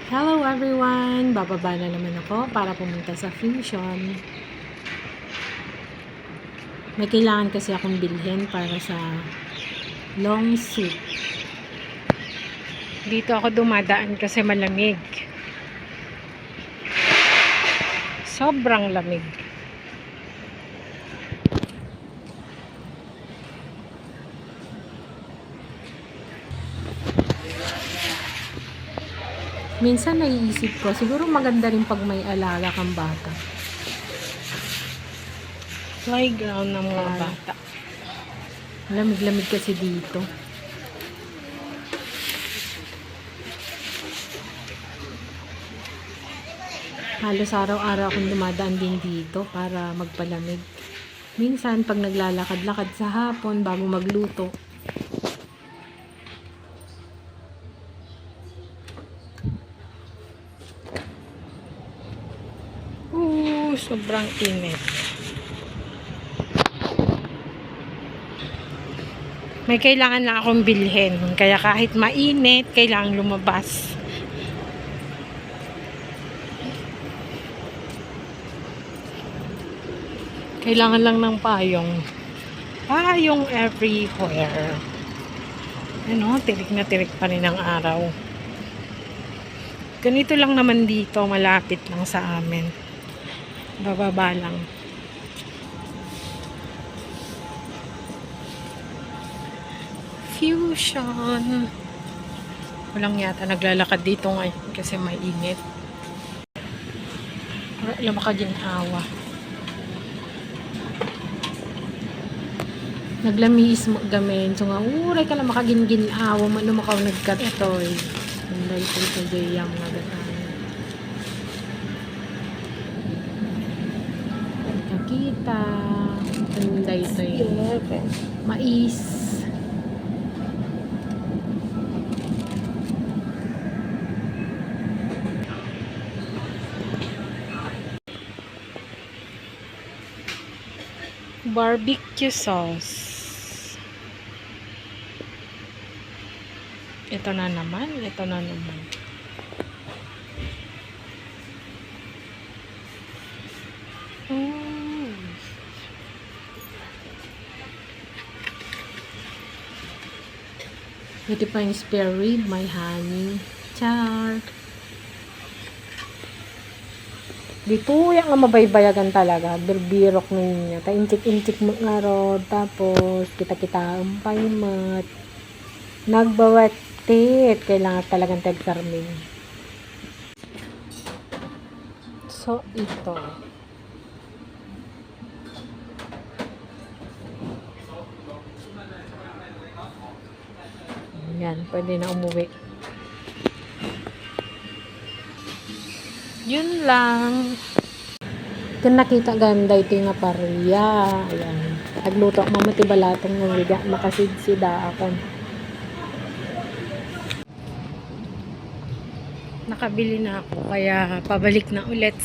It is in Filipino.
Hello everyone! Bababa na naman ako para pumunta sa Fusion. May kailangan kasi akong bilhin para sa long suit. Dito ako dumadaan kasi malamig. Sobrang lamig. Minsan naiisip ko, siguro maganda rin pag may alaga kang bata. Playground ng mga bata. Lamig-lamig kasi dito. Halos araw-araw akong dumadaan din dito para magpalamig. Minsan pag naglalakad-lakad sa hapon bago magluto, sobrang init. May kailangan lang akong bilhin. Kaya kahit mainit, kailangan lumabas. Kailangan lang ng payong. Payong everywhere. Ano, tirik na tirik pa rin ang araw. Ganito lang naman dito, malapit lang sa amin. Bababa lang. Fusion. Walang yata naglalakad dito ngayon kasi mainit. Wala makaginhawa. Naglamiis mo gamen. So nga, uray ka lang makaginhawa. Mano makaw nagkatoy. Hindi ito sa jayang nagatan. Nakita. Hindi ito mais. Barbecue sauce. Ito na naman. Ito pa yung spare rib, may honey. Char. Dito yung nga mabaybayagan talaga. Berbirok ninyo. Intik-intik mo nga rod. Tapos, kita-kita umpay mat. Nagbawatit. Kailangan talagang tag-sarming. So, ito. Yan, pwede na umuwi. Yun lang. Kung nakita ganda ito yung aparya. Ayan. Nagluto ako mamatibalatong ng liga. Makasidsida ako. Nakabili na ako. Kaya pabalik na ulit.